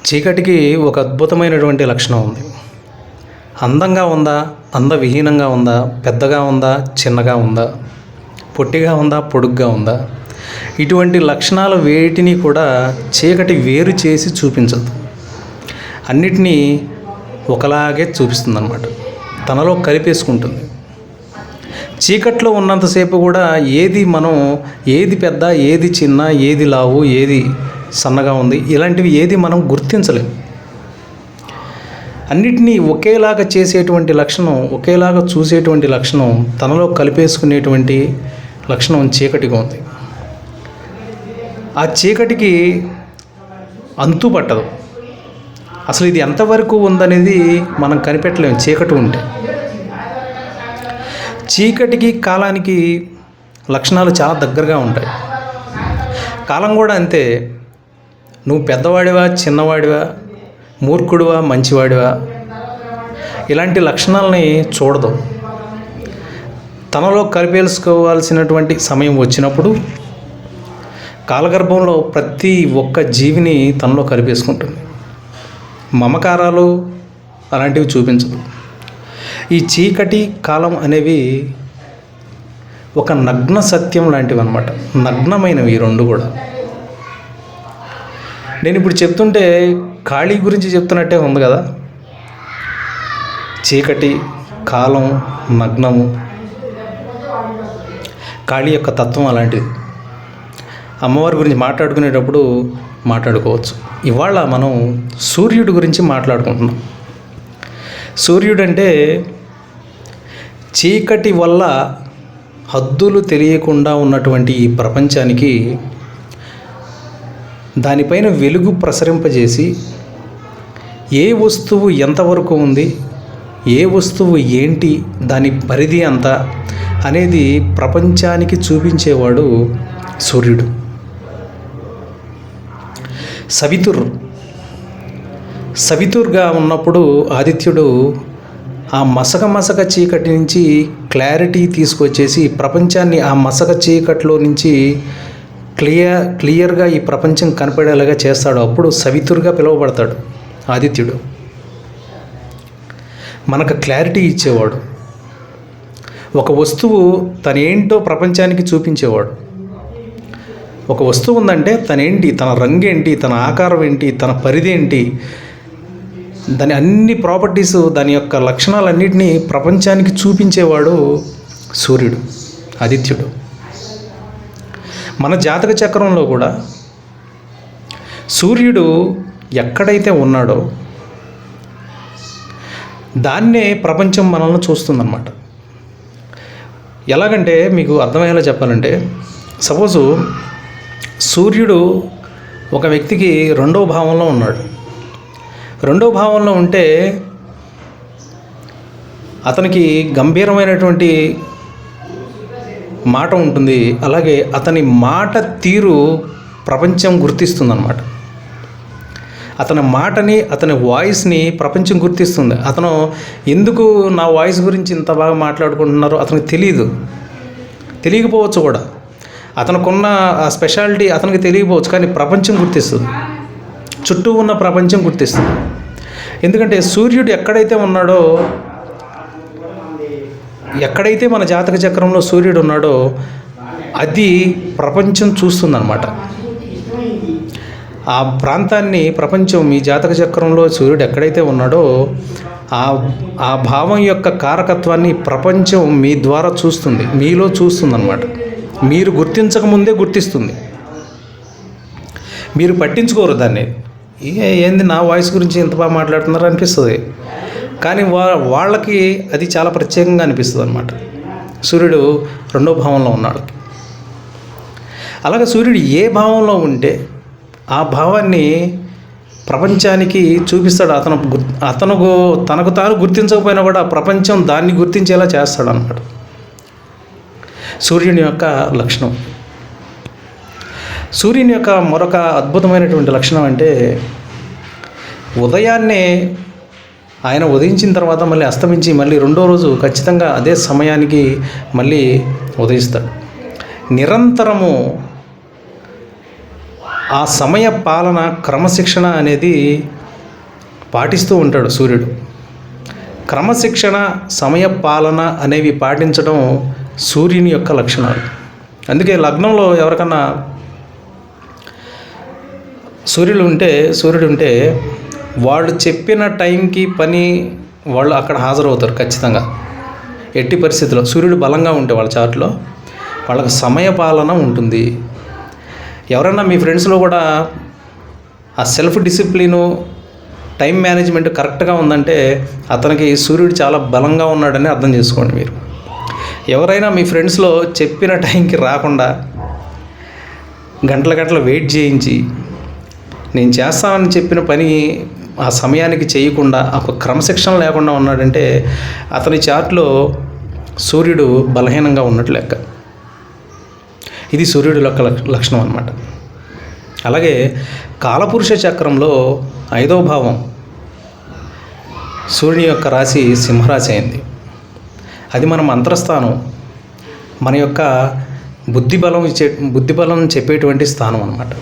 చీకటికి ఒక అద్భుతమైనటువంటి లక్షణం ఉంది. అందంగా ఉందా, అందవిహీనంగా ఉందా, పెద్దగా ఉందా, చిన్నగా ఉందా, పొట్టిగా ఉందా, పొడుగ్గా ఉందా, ఇటువంటి లక్షణాలు వేటిని కూడా చీకటి వేరు చేసి చూపించదు. అన్నిటినీ ఒకలాగే చూపిస్తుందన్నమాట, తనలో కలిపేసుకుంటుంది. చీకట్లో ఉన్నంతసేపు కూడా ఏది పెద్ద, ఏది చిన్న, ఏది లావు, ఏది సన్నగా ఉంది, ఇలాంటివి ఏది మనం గుర్తించలేము. అన్నిటినీ ఒకేలాగా చేసేటువంటి లక్షణం, ఒకేలాగా చూసేటువంటి లక్షణం, తనలో కలిపేసుకునేటువంటి లక్షణం చీకటిగా ఉంది. ఆ చీకటికి అంతు పట్టదు. అసలు ఇది ఎంతవరకు ఉందనేది మనం కనిపెట్టలేము చీకటి ఉంటే. చీకటికి కాలానికి లక్షణాలు చాలా దగ్గరగా ఉంటాయి. కాలం కూడా అంతే. నువ్వు పెద్దవాడివా, చిన్నవాడివా, మూర్ఖుడివా, మంచివాడివా, ఇలాంటి లక్షణాలని చూడదు. తనలో కలిపేసుకోవాల్సినటువంటి సమయం వచ్చినప్పుడు కాలగర్భంలో ప్రతి ఒక్క జీవిని తనలో కలిపేసుకుంటుంది. మమకారాలు అలాంటివి చూపించదు. ఈ చీకటి కాలం అనేవి ఒక నగ్న సత్యం లాంటివి అన్నమాట. నగ్నమైనవి ఈ రెండు కూడా. నేను ఇప్పుడు చెప్తుంటే ఖాళీ గురించి చెప్తున్నట్టే ఉంది కదా. చీకటి, కాలం, నగ్నము, ఖాళీ యొక్క తత్వం అలాంటిది. అమ్మవారి గురించి మాట్లాడుకునేటప్పుడు మాట్లాడుకోవచ్చు. ఇవాళ మనం సూర్యుడి గురించి మాట్లాడుకుంటున్నాం. సూర్యుడు అంటే చీకటి వల్ల హద్దులు తెలియకుండా ఉన్నటువంటి ఈ ప్రపంచానికి దానిపైన వెలుగు ప్రసరింపజేసి ఏ వస్తువు ఎంతవరకు ఉంది, ఏ వస్తువు ఏంటి, దాని పరిధి అంత అనేది ప్రపంచానికి చూపించేవాడు సూర్యుడు. సవితుర్గా ఉన్నప్పుడు ఆదిత్యుడు ఆ మసక చీకటి నుంచి క్లారిటీ తీసుకొచ్చేసి ప్రపంచాన్ని ఆ మసక చీకట్లో నుంచి క్లియర్గా ఈ ప్రపంచం కనపడేలాగా చేస్తాడు. అప్పుడు సవితుర్గా పిలువబడతాడు ఆదిత్యుడు. మనకు క్లారిటీ ఇచ్చేవాడు. ఒక వస్తువు తనేంటో ప్రపంచానికి చూపించేవాడు. ఒక వస్తువు ఉందంటే తనేంటి, తన రంగు ఏంటి, తన ఆకారం ఏంటి, తన పరిధి ఏంటి, దాని అన్ని ప్రాపర్టీస్, దాని యొక్క లక్షణాలన్నింటినీ ప్రపంచానికి చూపించేవాడు సూర్యుడు, ఆదిత్యుడు. మన జాతక చక్రంలో కూడా సూర్యుడు ఎక్కడైతే ఉన్నాడో దాన్నే ప్రపంచం మనల్ని చూస్తుందన్నమాట. ఎలాగంటే మీకు అర్థమయ్యేలా చెప్పాలంటే, సపోజు సూర్యుడు ఒక వ్యక్తికి రెండవ భావంలో ఉన్నాడు. రెండవ భావంలో ఉంటే అతనికి గంభీరమైనటువంటి మాట ఉంటుంది. అలాగే అతని మాట తీరు ప్రపంచం గుర్తిస్తుందన్నమాట. అతని మాటని, అతని వాయిస్ని ప్రపంచం గుర్తిస్తుంది. అతను ఎందుకు నా వాయిస్ గురించి ఇంత బాగా మాట్లాడుకుంటున్నారో అతనికి తెలియకపోవచ్చు కూడా. అతనుకున్న ఆ స్పెషాలిటీ అతనికి తెలియకపోవచ్చు, కానీ ప్రపంచం గుర్తిస్తుంది. చుట్టూ ఉన్న ప్రపంచం గుర్తిస్తుంది. ఎందుకంటే సూర్యుడు ఎక్కడైతే మన జాతక చక్రంలో సూర్యుడు ఉన్నాడో అది ప్రపంచం చూస్తుందన్నమాట. ఆ ప్రాంతాన్ని ప్రపంచం, మీ జాతక చక్రంలో సూర్యుడు ఎక్కడైతే ఉన్నాడో ఆ భావం యొక్క కారకత్వాన్ని ప్రపంచం మీ ద్వారా చూస్తుంది, మీలో చూస్తుందన్నమాట. మీరు గుర్తించకముందే గుర్తిస్తుంది. మీరు పట్టించుకోరు దాన్ని. ఏంది నా వాయిస్ గురించి ఎంత బాగా మాట్లాడుతున్నారు అనిపిస్తుంది, కానీ వాళ్ళకి అది చాలా ప్రత్యేకంగా అనిపిస్తుంది అన్నమాట. సూర్యుడు రెండో భావంలో ఉన్నాడు. అలాగే సూర్యుడు ఏ భావంలో ఉంటే ఆ భావాన్ని ప్రపంచానికి చూపిస్తాడు. తనకు తాను గుర్తించకపోయినా కూడా ప్రపంచం దాన్ని గుర్తించేలా చేస్తాడు అన్నమాట. సూర్యుని యొక్క లక్షణం. సూర్యుని యొక్క మరొక అద్భుతమైనటువంటి లక్షణం అంటే, ఉదయాన్నే ఆయన ఉదయించిన తర్వాత మళ్ళీ అస్తమించి మళ్ళీ రెండో రోజు ఖచ్చితంగా అదే సమయానికి మళ్ళీ ఉదయిస్తాడు. నిరంతరము ఆ సమయ పాలన, క్రమశిక్షణ అనేది పాటిస్తూ ఉంటాడు సూర్యుడు. క్రమశిక్షణ, సమయ పాలన అనేవి పాటించడం సూర్యుని యొక్క లక్షణాలు. అందుకే లగ్నంలో ఎవరికన్నా సూర్యుడు ఉంటే వాళ్ళు చెప్పిన టైంకి పని వాళ్ళు అక్కడ హాజరవుతారు ఖచ్చితంగా. ఎట్టి పరిస్థితుల్లో సూర్యుడు బలంగా ఉంటే వాళ్ళ చార్ట్లో వాళ్ళకి సమయ పాలన ఉంటుంది. ఎవరన్నా మీ ఫ్రెండ్స్లో కూడా ఆ సెల్ఫ్ డిసిప్లిను, టైం మేనేజ్మెంట్ కరెక్ట్గా ఉందంటే అతనికి సూర్యుడు చాలా బలంగా ఉన్నాడని అర్థం చేసుకోండి మీరు. ఎవరైనా మీ ఫ్రెండ్స్లో చెప్పిన టైంకి రాకుండా గంటల వెయిట్ చేయించి నేను చేస్తానని చెప్పిన పని ఆ సమయానికి చేయకుండా ఒక క్రమశిక్షణ లేకుండా ఉన్నాడంటే అతని చార్ట్లో సూర్యుడు బలహీనంగా ఉన్నట్లు లెక్క. ఇది సూర్యుడి యొక్క లక్షణం అన్నమాట. అలాగే కాలపురుష చక్రంలో 5వ భావం సూర్యుని యొక్క రాశి సింహరాశి అయింది. అది మన మంత్రస్థానం, మన యొక్క బుద్ధిబలం చెప్పేటువంటి స్థానం అన్నమాట.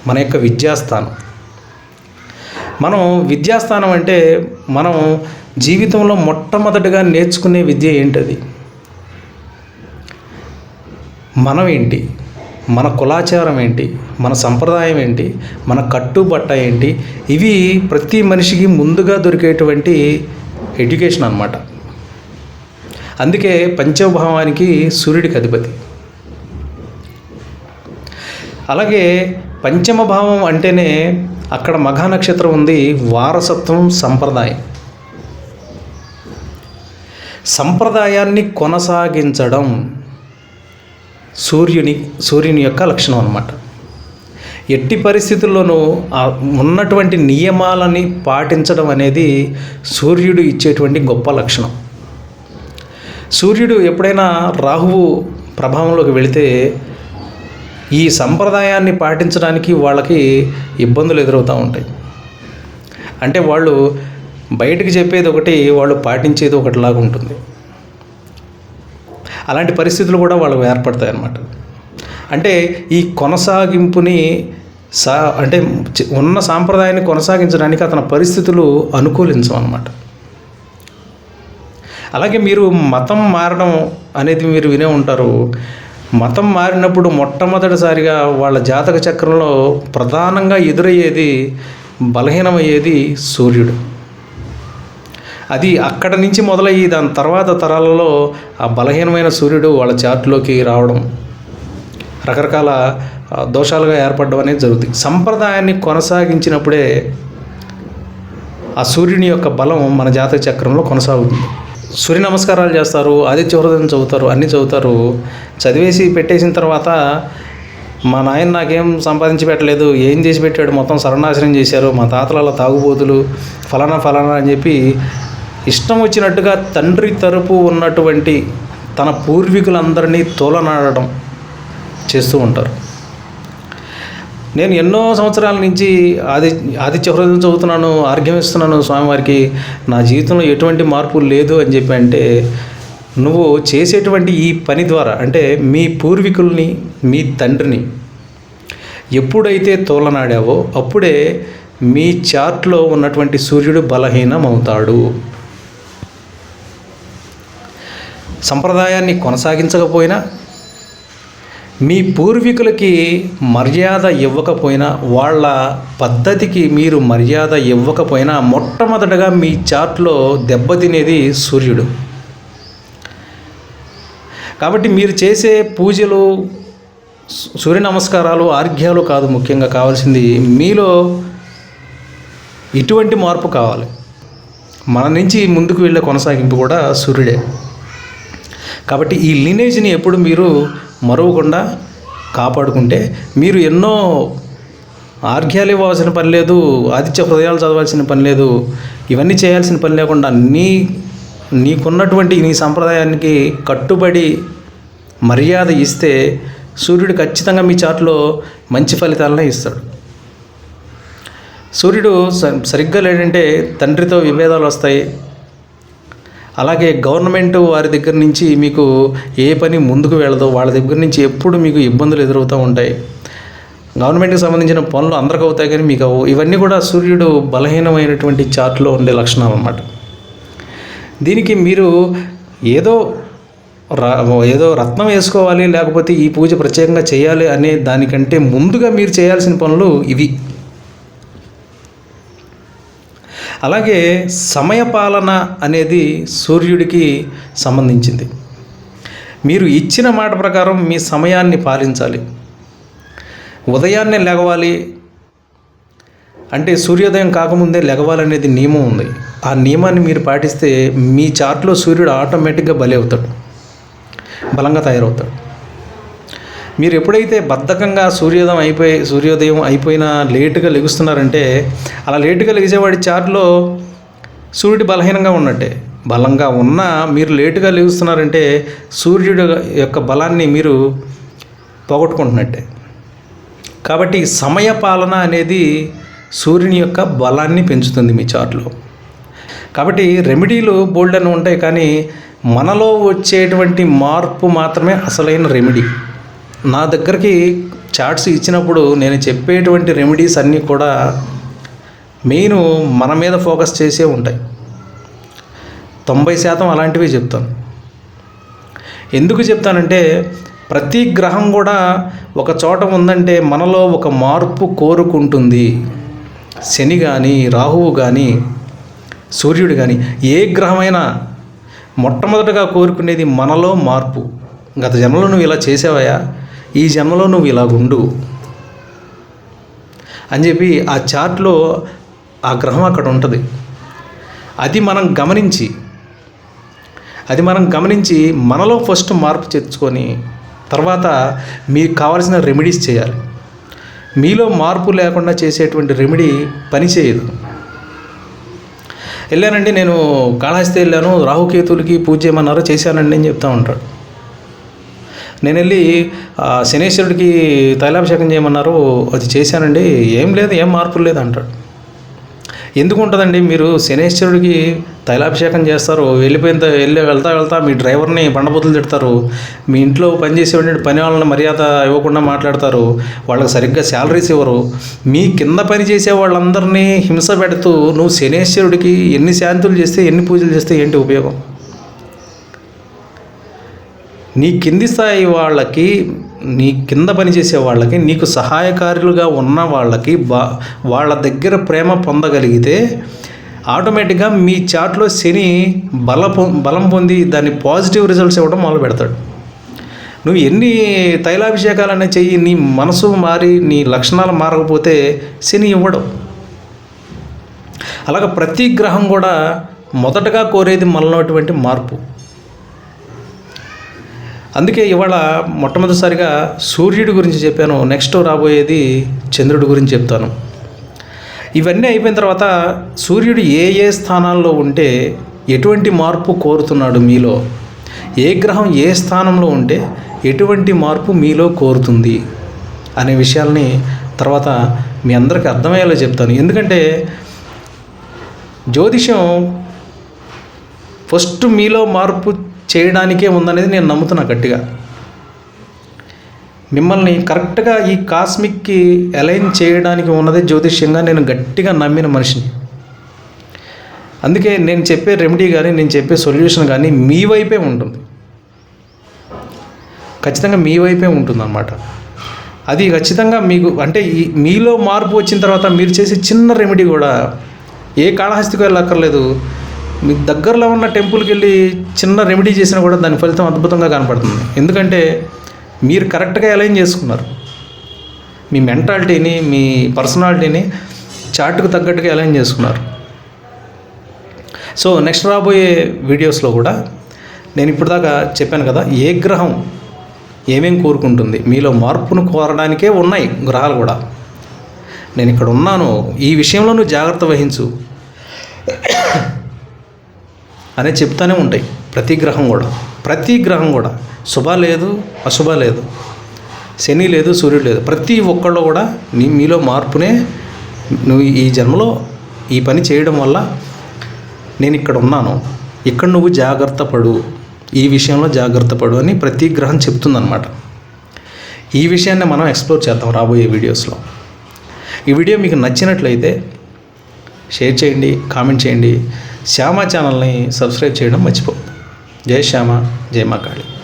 మన యొక్క విద్యాస్థానం. మనం విద్యాస్థానం అంటే మనం జీవితంలో మొట్టమొదటిగా నేర్చుకునే విద్య ఏంటది? మనం ఏంటి, మన కులాచారం ఏంటి, మన సంప్రదాయం ఏంటి, మన కట్టుబట్ట ఏంటి, ఇవి ప్రతి మనిషికి ముందుగా దొరికేటువంటి ఎడ్యుకేషన్ అన్నమాట. అందుకే పంచభావానికి సూర్యుడికి అధిపతి. అలాగే పంచమ భావం అంటేనే అక్కడ మఘా నక్షత్రం ఉంది, వారసత్వం, సంప్రదాయాన్ని కొనసాగించడం సూర్యుని యొక్క లక్షణం అన్నమాట. ఎట్టి పరిస్థితుల్లోనూ ఉన్నటువంటి నియమాలని పాటించడం అనేది సూర్యుడు ఇచ్చేటువంటి గొప్ప లక్షణం. సూర్యుడు ఎప్పుడైనా రాహువు ప్రభావంలోకి వెళితే ఈ సంప్రదాయాన్ని పాటించడానికి వాళ్ళకి ఇబ్బందులు ఎదురవుతూ ఉంటాయి. అంటే వాళ్ళు బయటికి చెప్పేది ఒకటి, వాళ్ళు పాటించేది ఒకటిలాగా ఉంటుంది. అలాంటి పరిస్థితులు కూడా వాళ్ళకు ఏర్పడతాయి అన్నమాట. అంటే ఈ కొనసాగింపుని అంటే ఉన్న సాంప్రదాయాన్ని కొనసాగించడానికి అతని పరిస్థితులు అనుకూలించవు అన్నమాట. అలాగే మీరు మతం మారడం అనేది మీరు వినే ఉంటారు. మతం మారినప్పుడు మొట్టమొదటిసారిగా వాళ్ళ జాతక చక్రంలో ప్రధానంగా ఎదురయ్యేది, బలహీనమయ్యేది సూర్యుడు. అది అక్కడ నుంచి మొదలయ్యి దాని తర్వాత తరాలలో ఆ బలహీనమైన సూర్యుడు వాళ్ళ చార్ట్లోకి రావడం, రకరకాల దోషాలుగా ఏర్పడడం అనేది జరుగుతుంది. సంప్రదాయాన్ని కొనసాగించినప్పుడే ఆ సూర్యుని యొక్క బలం మన జాతక చక్రంలో కొనసాగుతుంది. సూర్య నమస్కారాలు చేస్తారు, ఆదిత్య హృదయం చదువుతారు, అన్నీ చదువుతారు. చదివేసి పెట్టేసిన తర్వాత మా నాయన నాకేం సంపాదించి పెట్టలేదు, ఏం చేసి పెట్టాడు, మొత్తం సర్వనాశనం చేశారు, మా తాతల తాగుబోతులు ఫలానా అని చెప్పి ఇష్టం వచ్చినట్టుగా తండ్రి తరపు ఉన్నటువంటి తన పూర్వీకులందరినీ తోలనాడడం చేస్తూ ఉంటారు. నేను ఎన్నో సంవత్సరాల నుంచి ఆదిత్య హృదయం చదువుతున్నాను, ఆర్ఘ్యం ఇస్తున్నాను స్వామివారికి, నా జీవితంలో ఎటువంటి మార్పు లేదు అని చెప్పి అంటే, నువ్వు చేసేటువంటి ఈ పని ద్వారా అంటే మీ పూర్వీకుల్ని, మీ తండ్రిని ఎప్పుడైతే తోలనాడావో అప్పుడే మీ చార్ట్లో ఉన్నటువంటి సూర్యుడు బలహీనమవుతాడు. సంప్రదాయాన్ని కొనసాగించకపోయినా, మీ పూర్వీకులకి మర్యాద ఇవ్వకపోయినా, వాళ్ళ పద్ధతికి మీరు మర్యాద ఇవ్వకపోయినా మొట్టమొదటగా మీ చార్ట్లో దెబ్బతినేది సూర్యుడు. కాబట్టి మీరు చేసే పూజలు, సూర్య నమస్కారాలు, ఆర్ఘ్యాలు కాదు ముఖ్యంగా కావాల్సింది, మీలో ఇటువంటి మార్పు కావాలి. మన నుంచి ముందుకు వెళ్ళే కొనసాగింపు కూడా సూర్యుడే. కాబట్టి ఈ లినేజ్ని ఎప్పుడు మీరు మరవకుండా కాపాడుకుంటే మీరు ఎన్నో ఆర్ఘ్యాలు ఇవ్వాల్సిన పని లేదు, ఆదిత్య హృదయాలు చదవాల్సిన పని లేదు, ఇవన్నీ చేయాల్సిన పని లేకుండా నీకున్నటువంటి నీ సంప్రదాయానికి కట్టుబడి మర్యాద ఇస్తే సూర్యుడు ఖచ్చితంగా మీ చార్ట్లో మంచి ఫలితాలనే ఇస్తాడు. సూర్యుడు సరిగ్గా లేడంటే తండ్రితో విభేదాలు వస్తాయి. అలాగే గవర్నమెంట్ వారి దగ్గర నుంచి మీకు ఏ పని ముందుకు వెళ్ళదో వాళ్ళ దగ్గర నుంచి ఎప్పుడు మీకు ఇబ్బందులు ఎదురవుతూ ఉంటాయి. గవర్నమెంట్కి సంబంధించిన పనులు అందరికీ అవుతాయి కానీ మీకు అవ్వవు. ఇవన్నీ కూడా సూర్యుడు బలహీనమైనటువంటి చార్ట్లో ఉండే లక్షణాలు అన్నమాట. దీనికి మీరు ఏదో రత్నం వేసుకోవాలి, లేకపోతే ఈ పూజ ప్రత్యేకంగా చేయాలి అనే దానికంటే ముందుగా మీరు చేయాల్సిన పనులు ఇవి. అలాగే సమయపాలన అనేది సూర్యుడికి సంబంధించింది. మీరు ఇచ్చిన మాట ప్రకారం మీ సమయాన్ని పాలించాలి. ఉదయాన్నే లెగవాలి అంటే సూర్యోదయం కాకముందే లెగవాలనేది నియమం ఉంది. ఆ నియమాన్ని మీరు పాటిస్తే మీ చార్ట్లో సూర్యుడు ఆటోమేటిక్గా బలంగా తయారవుతాడు. మీరు ఎప్పుడైతే బద్ధకంగా సూర్యోదయం అయిపోయినా లేటుగా లెగుస్తున్నారంటే, అలా లేటుగా లెగిసేవాడి చార్ట్లో సూర్యుడు బలహీనంగా ఉన్నట్టే. బలంగా ఉన్నా మీరు లేటుగా లెగుస్తున్నారంటే సూర్యుడు యొక్క బలాన్ని మీరు పోగొట్టుకుంటున్నట్టే. కాబట్టి సమయపాలన అనేది సూర్యుని యొక్క బలాన్ని పెంచుతుంది మీ చార్ట్లో. కాబట్టి రెమెడీలు బోల్డ్ అని ఉంటాయి, కానీ మనలో వచ్చేటువంటి మార్పు మాత్రమే అసలైన రెమెడీ. నా దగ్గరికి చార్ట్స్ ఇచ్చినప్పుడు నేను చెప్పేటువంటి రెమెడీస్ అన్నీ కూడా మెయిన్ మన మీద ఫోకస్ చేసే ఉంటాయి. 90% అలాంటివి చెప్తాను. ఎందుకు చెప్తానంటే ప్రతి గ్రహం కూడా ఒక చోట ఉందంటే మనలో ఒక మార్పు కోరుకుంటుంది. శని కానీ, రాహువు కానీ, సూర్యుడు కానీ, ఏ గ్రహమైనా మొట్టమొదటగా కోరుకునేది మనలో మార్పు. గత జన్మలో నువ్వు ఇలా చేసావయా, ఈ జన్మలో నువ్వు ఇలాగుండు అని చెప్పి ఆ చార్ట్లో ఆ గ్రహం అక్కడ ఉంటుంది. అది మనం గమనించి మనలో ఫస్ట్ మార్పు తెచ్చుకొని తర్వాత మీకు కావాల్సిన రెమెడీస్ చేయాలి. మీలో మార్పు లేకుండా చేసేటువంటి రెమెడీ పని చేయదు. వెళ్ళానండి, నేను కాళహస్తి వెళ్ళాను, రాహుకేతులకి పూజ చేయమన్నారు, చేశానండి అని చెప్తా ఉంటాడు. నేను వెళ్ళి శనేశ్వరుడికి తైలాభిషేకం చేయమన్నారు, అది చేశానండి, ఏం లేదు, ఏం మార్పులు లేదు అంటాడు. ఎందుకు ఉంటుందండి? మీరు శనేశ్వరుడికి తైలాభిషేకం చేస్తారు, వెళ్తా మీ డ్రైవర్ని బండబూతులు తిడతారు, మీ ఇంట్లో పనిచేసేటువంటి పని వాళ్ళని మర్యాద ఇవ్వకుండా మాట్లాడతారు, వాళ్ళకి సరిగ్గా శాలరీస్ ఇవ్వరు, మీ కింద పని చేసే వాళ్ళందరినీ హింస పెడుతూ నువ్వు శనేశ్వరుడికి ఎన్ని శాంతులు చేస్తే, ఎన్ని పూజలు చేస్తే ఏంటి ఉపయోగం? నీ కింది స్థాయి వాళ్ళకి, నీ కింద పనిచేసే వాళ్ళకి, నీకు సహాయకారులుగా ఉన్న వాళ్ళకి వాళ్ళ దగ్గర ప్రేమ పొందగలిగితే ఆటోమేటిక్గా మీ చాట్లో శని బలం పొంది దాన్ని పాజిటివ్ రిజల్ట్స్ ఇవ్వడం మొదలు పెడతాడు. నువ్వు ఎన్ని తైలాభిషేకాలనే చెయ్యి, నీ మనసు మారి నీ లక్షణాలు మారకపోతే శని ఇవ్వడం. అలాగే ప్రతి గ్రహం కూడా మొదటగా కోరేది మనలోటువంటి మార్పు. అందుకే ఇవాళ మొట్టమొదటిసారిగా సూర్యుడి గురించి చెప్పాను, నెక్స్ట్ రాబోయేది చంద్రుడి గురించి చెప్తాను. ఇవన్నీ అయిపోయిన తర్వాత సూర్యుడు ఏ స్థానాల్లో ఉంటే ఎటువంటి మార్పు కోరుతున్నాడు మీలో, ఏ గ్రహం ఏ స్థానంలో ఉంటే ఎటువంటి మార్పు మీలో కోరుతుంది అనే విషయాల్ని తర్వాత మీ అందరికీ అర్థమయ్యేలా చెప్తాను. ఎందుకంటే జ్యోతిషం ఫస్ట్ మీలో మార్పు చేయడానికే ఉందనేది నేను నమ్ముతున్నా గట్టిగా. మిమ్మల్ని కరెక్ట్గా ఈ కాస్మిక్కి అలైన్ చేయడానికి ఉన్నదే జ్యోతిష్యంగా నేను గట్టిగా నమ్మిన మనిషిని. అందుకే నేను చెప్పే రెమెడీ కానీ, నేను చెప్పే సొల్యూషన్ కానీ మీ వైపే ఉంటుంది, ఖచ్చితంగా మీ వైపే ఉంటుంది అన్నమాట. అది ఖచ్చితంగా మీకు అంటే మీలో మార్పు వచ్చిన తర్వాత మీరు చేసే చిన్న రెమెడీ కూడా ఏ కాళహస్తికి వెళ్ళక్కర్లేదు, మీ దగ్గరలో ఉన్న టెంపుల్కి వెళ్ళి చిన్న రెమెడీ చేసినా కూడా దాని ఫలితం అద్భుతంగా కనపడుతుంది. ఎందుకంటే మీరు కరెక్ట్గా అలైన్ చేసుకున్నారు, మీ మెంటాలిటీని, మీ పర్సనాలిటీని చార్ట్కు తగ్గట్టుగా అలైన్ చేసుకున్నారు. సో నెక్స్ట్ రాబోయే వీడియోస్లో కూడా నేను ఇప్పుడు దాకా చెప్పాను కదా, ఏ గ్రహం ఏమేం కోరుకుంటుంది, మీలో మార్పును కోరడానికే ఉన్నాయి గ్రహాలు కూడా. నేను ఇక్కడ ఉన్నాను, ఈ విషయంలో నువ్వు జాగ్రత్త వహించు అనే చెప్తానే ఉంటాయి. ప్రతి గ్రహం కూడా శుభ లేదు, అశుభ లేదు, శని లేదు, సూర్యుడు లేదు, ప్రతి ఒక్కళ్ళు కూడా మీలో మార్పునే, నువ్వు ఈ జన్మలో ఈ పని చేయడం వల్ల నేను ఇక్కడ ఉన్నాను, ఇక్కడ నువ్వు జాగ్రత్త పడు, ఈ విషయంలో జాగ్రత్త పడు అని ప్రతి గ్రహం చెప్తుందన్నమాట. ఈ విషయాన్ని మనం ఎక్స్ప్లోర్ చేద్దాం రాబోయే వీడియోస్లో. ఈ వీడియో మీకు నచ్చినట్లయితే షేర్ చేయండి, కామెంట్ చేయండి. శ్యామ ఛానల్ని సబ్స్క్రైబ్ చేయడం మర్చిపోవద్దు. జై శ్యామ, జై మా కాళీ.